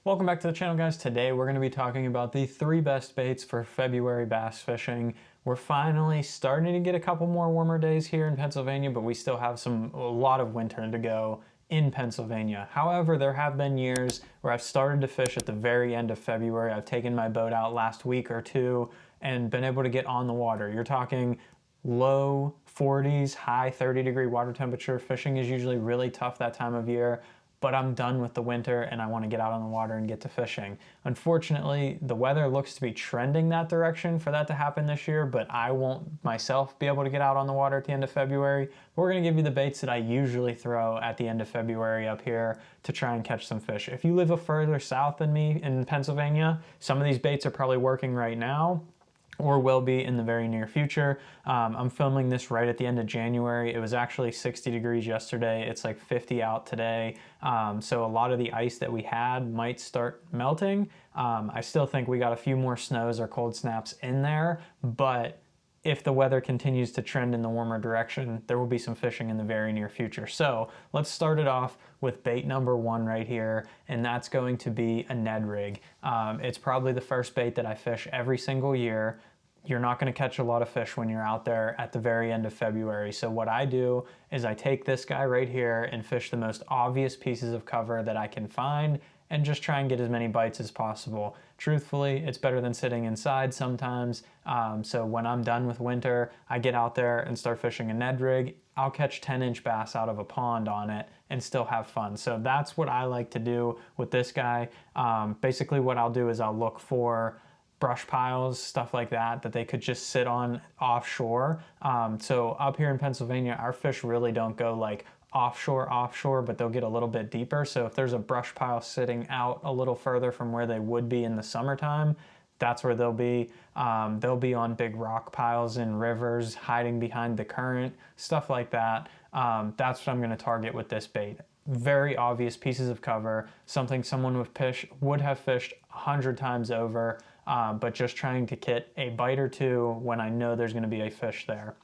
Welcome back to the channel, guys. Today we're going to be talking about the 3 best baits for February bass fishing. We're finally starting to get a couple more warmer days here in Pennsylvania, but we still have a lot of winter to go in Pennsylvania. However, there have been years where I've started to fish at the very end of February. I've taken my boat out last week or two and been able to get on the water. You're talking low 40s, high 30-degree water temperature. Fishing is usually really tough that time of year, but I'm done with the winter and I want to get out on the water and get to fishing. Unfortunately, the weather looks to be trending that direction for that to happen this year, but I won't myself be able to get out on the water at the end of February. We're going to give you the baits that I usually throw at the end of February up here to try and catch some fish. If you live a further south than me in Pennsylvania, some of these baits are probably working right now, or will be in the very near future. I'm filming this right at the end of January. It was actually 60 degrees yesterday. It's like 50 out today. So a lot of the ice that we had might start melting. I still think we got a few more snows or cold snaps in there, but if the weather continues to trend in the warmer direction, there will be some fishing in the very near future. So let's start it off with bait number 1 right here, and that's going to be a Ned rig. It's probably the first bait that I fish every single year. You're not going to catch a lot of fish when you're out there at the very end of February. So what I do is I take this guy right here and fish the most obvious pieces of cover that I can find and just try and get as many bites as possible. Truthfully, it's better than sitting inside sometimes. So when I'm done with winter, I get out there and start fishing a Ned rig. I'll catch 10-inch bass out of a pond on it and still have fun. So that's what I like to do with this guy. Basically what I'll do is I'll look for brush piles, stuff like that, that they could just sit on offshore. So up here in Pennsylvania, our fish really don't go like offshore, but they'll get a little bit deeper. So if there's a brush pile sitting out a little further from where they would be in the summertime, that's where they'll be. They'll be on big rock piles in rivers, hiding behind the current, stuff like that. That's what I'm gonna target with this bait. Very obvious pieces of cover, something someone would have fished 100 times over, but just trying to get a bite or two when I know there's gonna be a fish there.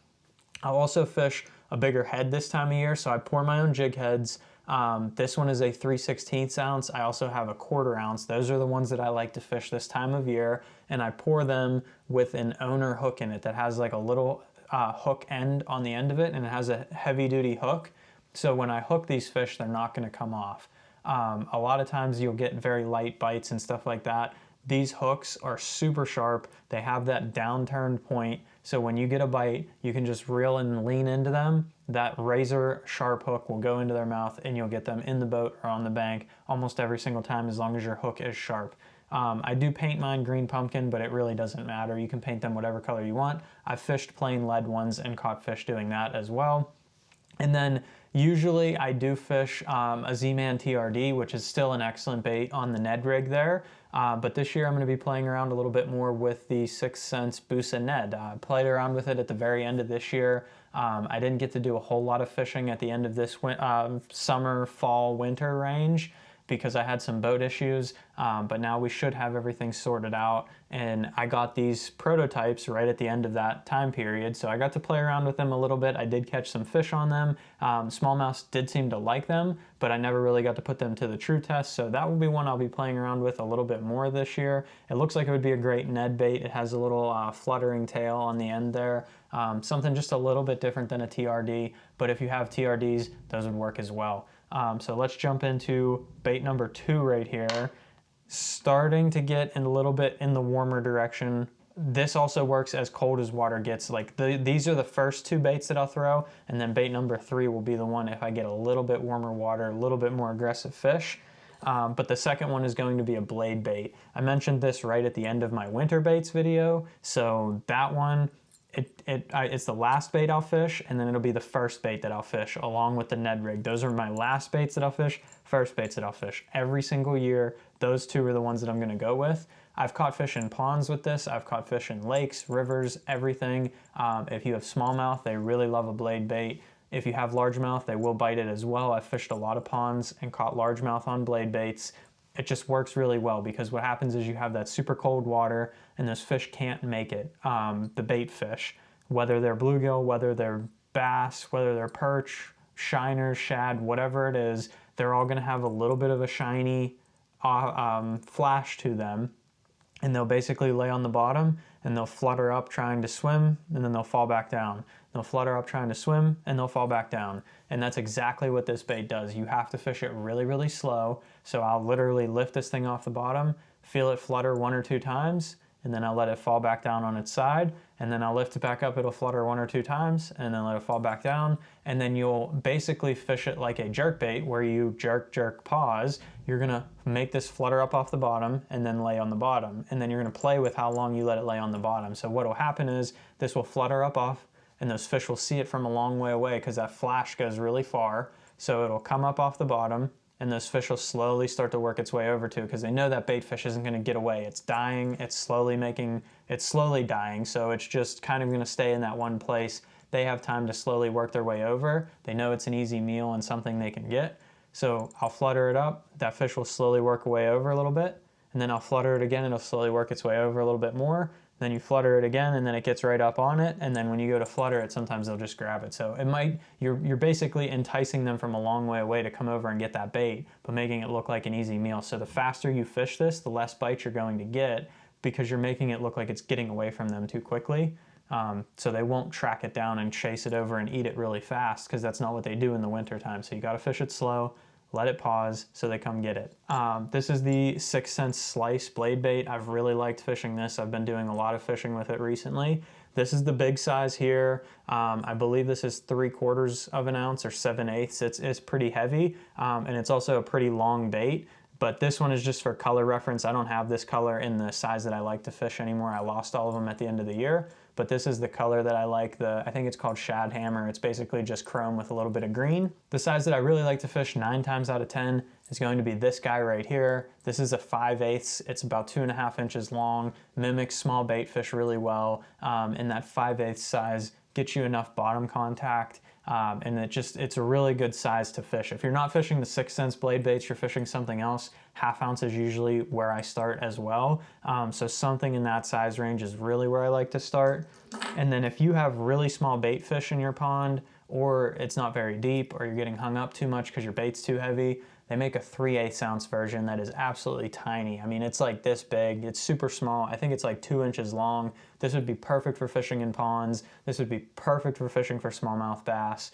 I'll also fish a bigger head this time of year, so I pour my own jig heads. This one is a 3/16 ounce. I also have a 1/4 ounce. Those are the ones that I like to fish this time of year, and I pour them with an owner hook in it that has like a little hook end on the end of it, and it has a heavy-duty hook. So when I hook these fish, they're not going to come off. A lot of times you'll get very light bites and stuff like that. These hooks are super sharp. They have that downturned point. So when you get a bite, you can just reel and lean into them. That razor sharp hook will go into their mouth and you'll get them in the boat or on the bank almost every single time as long as your hook is sharp. I do paint mine green pumpkin, but it really doesn't matter. You can paint them whatever color you want. I've fished plain lead ones and caught fish doing that as well. And then usually I do fish a Z-Man TRD, which is still an excellent bait on the Ned rig there. But this year I'm going to be playing around a little bit more with the 6th Sense Busa Ned. I played around with it at the very end of this year. I didn't get to do a whole lot of fishing at the end of this summer, fall, winter range because I had some boat issues, but now we should have everything sorted out. And I got these prototypes right at the end of that time period, so I got to play around with them a little bit. I did catch some fish on them. Smallmouths did seem to like them, but I never really got to put them to the true test, so that will be one I'll be playing around with a little bit more this year. It looks like it would be a great Ned bait. It has a little fluttering tail on the end there, something just a little bit different than a TRD, but if you have TRDs, those would work as well. So let's jump into bait number 2 right here. Starting to get a little bit in the warmer direction. This also works as cold as water gets. Like these are the first 2 baits that I'll throw, and then bait number 3 will be the one if I get a little bit warmer water, a little bit more aggressive fish. But the second one is going to be a blade bait. I mentioned this right at the end of my winter baits video, so that one, it's the last bait I'll fish, and then it'll be the first bait that I'll fish along with the Ned rig. Those are my last baits that I'll fish, first baits that I'll fish. Every single year, those 2 are the ones that I'm gonna go with. I've caught fish in ponds with this. I've caught fish in lakes, rivers, everything. If you have smallmouth, they really love a blade bait. If you have largemouth, they will bite it as well. I've fished a lot of ponds and caught largemouth on blade baits. It just works really well because what happens is you have that super cold water and those fish can't make it, the bait fish, whether they're bluegill, whether they're bass, whether they're perch, shiners, shad, whatever it is, they're all gonna have a little bit of a shiny flash to them, and they'll basically lay on the bottom and they'll flutter up trying to swim, and then they'll fall back down. They'll flutter up trying to swim and they'll fall back down. And that's exactly what this bait does. You have to fish it really, really slow. So I'll literally lift this thing off the bottom, feel it flutter 1 or 2 times, and then I'll let it fall back down on its side, and then I'll lift it back up, it'll flutter 1 or 2 times, and then let it fall back down, and then you'll basically fish it like a jerkbait, where you jerk, jerk, pause. You're gonna make this flutter up off the bottom and then lay on the bottom, and then you're gonna play with how long you let it lay on the bottom. So what'll happen is this will flutter up off, and those fish will see it from a long way away because that flash goes really far. So it'll come up off the bottom, and those fish will slowly start to work its way over to, because they know that bait fish isn't going to get away. It's dying, it's slowly dying, so it's just kind of going to stay in that one place. They have time to slowly work their way over. They know it's an easy meal and something they can get. So I'll flutter it up, that fish will slowly work away over a little bit, and then I'll flutter it again, it'll slowly work its way over a little bit more. Then you flutter it again, and then it gets right up on it, and then when you go to flutter it, sometimes they'll just grab it. So you're basically enticing them from a long way away to come over and get that bait, but making it look like an easy meal. So the faster you fish this, the less bites you're going to get, because you're making it look like it's getting away from them too quickly. So they won't track it down and chase it over and eat it really fast, because that's not what they do in the winter time. So you gotta fish it slow, let it pause so they come get it. This is the 6 Sense Slice blade bait. I've really liked fishing this. I've been doing a lot of fishing with it recently. This is the big size here. I believe this is 3/4 of an ounce or 7/8. It's pretty heavy, and it's also a pretty long bait. But this one is just for color reference. I don't have this color in the size that I like to fish anymore. I lost all of them at the end of the year, but this is the color that I like. I think it's called Shad Hammer. It's basically just chrome with a little bit of green. The size that I really like to fish 9 times out of 10 is going to be this guy right here. This is a 5/8. It's about 2.5 inches long, mimics small bait fish really well, and that 5/8 size gets you enough bottom contact. And it's a really good size to fish. If you're not fishing the 6 Sense blade baits, you're fishing something else. 1/2 ounce is usually where I start as well. So something in that size range is really where I like to start. And then if you have really small bait fish in your pond, or it's not very deep, or you're getting hung up too much because your bait's too heavy, they make a 3/8 ounce version that is absolutely tiny. I mean, it's like this big, it's super small. I think it's like 2 inches long. This would be perfect for fishing in ponds. This would be perfect for fishing for smallmouth bass.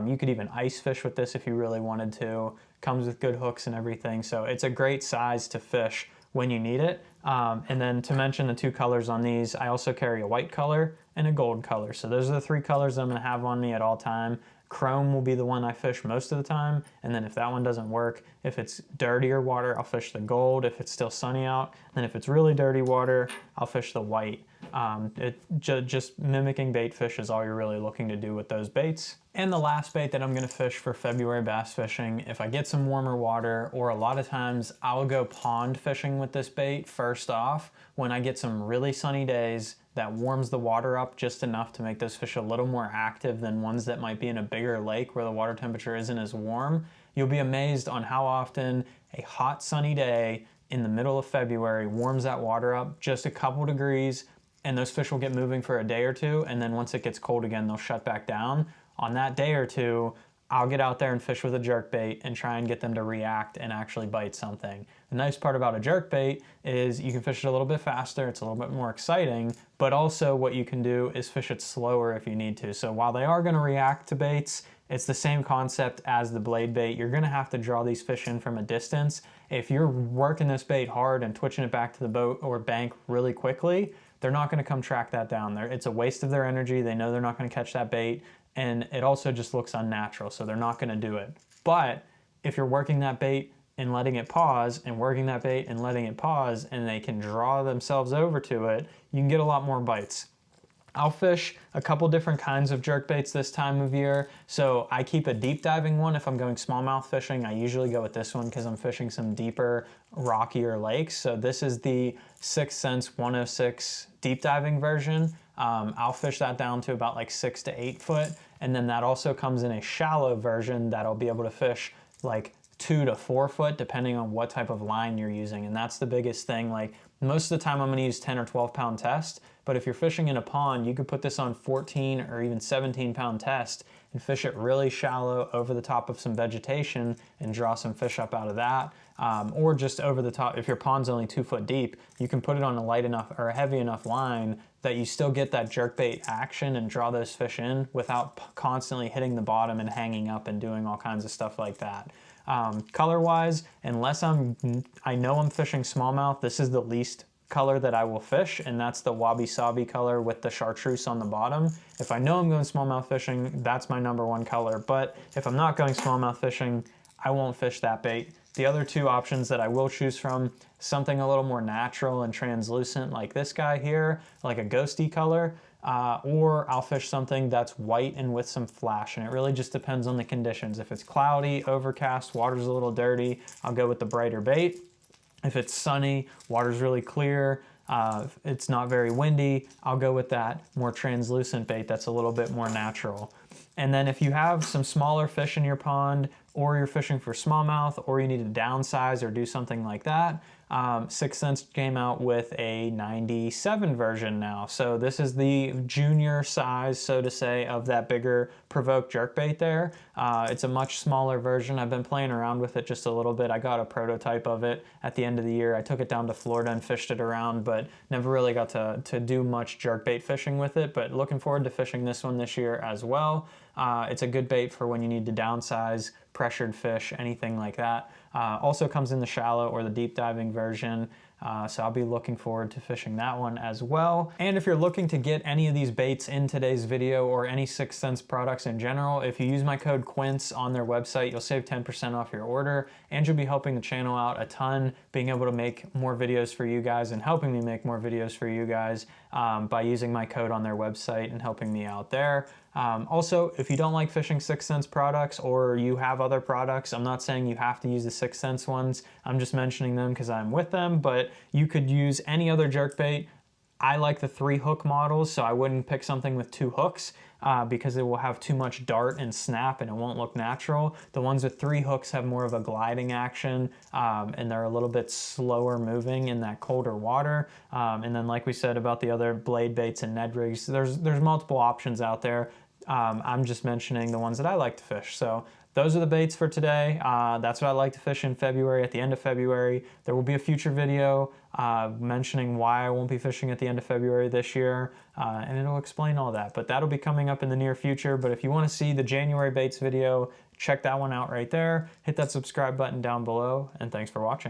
You could even ice fish with this if you really wanted to. Comes with good hooks and everything. So it's a great size to fish when you need it. And then to mention the 2 colors on these, I also carry a white color and a gold color. So those are the 3 colors I'm gonna have on me at all time. Chrome will be the one I fish most of the time, and then if that one doesn't work, if it's dirtier water, I'll fish the gold if it's still sunny out, and if it's really dirty water, I'll fish the white. Just mimicking bait fish is all you're really looking to do with those baits. And the last bait that I'm gonna fish for February bass fishing, if I get some warmer water, or a lot of times I'll go pond fishing with this bait first off when I get some really sunny days that warms the water up just enough to make those fish a little more active than ones that might be in a bigger lake where the water temperature isn't as warm. You'll be amazed on how often a hot sunny day in the middle of February warms that water up just a couple degrees, and those fish will get moving for a day or two, and then once it gets cold again, they'll shut back down. On that day or two, I'll get out there and fish with a jerkbait and try and get them to react and actually bite something. The nice part about a jerkbait is you can fish it a little bit faster, it's a little bit more exciting, but also what you can do is fish it slower if you need to. So while they are gonna react to baits, it's the same concept as the blade bait. You're gonna have to draw these fish in from a distance. If you're working this bait hard and twitching it back to the boat or bank really quickly, they're not gonna come track that down. It's a waste of their energy. They know they're not gonna catch that bait, and it also just looks unnatural, so they're not gonna do it. But if you're working that bait and letting it pause, and working that bait and letting it pause, and they can draw themselves over to it, you can get a lot more bites. I'll fish a couple different kinds of jerkbaits this time of year. So I keep a deep diving one if I'm going smallmouth fishing. I usually go with this one because I'm fishing some deeper, rockier lakes. So this is the 6 Sense 106 deep diving version. I'll fish that down to about like 6 to 8 foot. And then that also comes in a shallow version that I'll be able to fish like 2 to 4 foot depending on what type of line you're using. And that's the biggest thing. Like most of the time I'm gonna use 10 or 12 pound test, but if you're fishing in a pond, you could put this on 14 or even 17 pound test and fish it really shallow over the top of some vegetation and draw some fish up out of that. Or just over the top, if your pond's only 2 foot deep, you can put it on a light enough or a heavy enough line that you still get that jerkbait action and draw those fish in without constantly hitting the bottom and hanging up and doing all kinds of stuff like that. Color wise, unless I know I'm fishing smallmouth, this is the least color that I will fish, and that's the wabi-sabi color with the chartreuse on the bottom. If I know I'm going smallmouth fishing, that's my #1 color, but if I'm not going smallmouth fishing, I won't fish that bait. The other 2 options that I will choose from, something a little more natural and translucent like this guy here, like a ghosty color, or I'll fish something that's white and with some flash, and it really just depends on the conditions. If it's cloudy, overcast, water's a little dirty, I'll go with the brighter bait. If it's sunny, water's really clear, it's not very windy, I'll go with that more translucent bait that's a little bit more natural. And then if you have some smaller fish in your pond, or you're fishing for smallmouth, or you need to downsize or do something like that, 6th Sense came out with a 97 version now. So this is the junior size, so to say, of that bigger Provoke jerkbait there. It's a much smaller version. I've been playing around with it just a little bit. I got a prototype of it at the end of the year. I took it down to Florida and fished it around, but never really got to do much jerkbait fishing with it, but looking forward to fishing this one this year as well. It's a good bait for when you need to downsize, pressured fish, anything like that. Also comes in the shallow or the deep diving version. So I'll be looking forward to fishing that one as well. And if you're looking to get any of these baits in today's video or any 6th Sense products in general, if you use my code Quince on their website, you'll save 10% off your order, and you'll be helping the channel out a ton, being able to make more videos for you guys and helping me make more videos for you guys by using my code on their website and helping me out there. Also, if you don't like fishing 6th Sense products or you have other products, I'm not saying you have to use the 6th Sense ones. I'm just mentioning them because I'm with them, but you could use any other jerkbait. I like the 3 hook models, so I wouldn't pick something with 2 hooks because it will have too much dart and snap and it won't look natural. The ones with 3 hooks have more of a gliding action and they're a little bit slower moving in that colder water. And then like we said about the other blade baits and Ned rigs, there's multiple options out there. I'm just mentioning the ones that I like to fish. So those are the baits for today. That's what I like to fish in February, at the end of February. There will be a future video mentioning why I won't be fishing at the end of February this year, and it'll explain all that. But that'll be coming up in the near future. But if you want to see the January baits video, check that one out right there. Hit that subscribe button down below, and thanks for watching.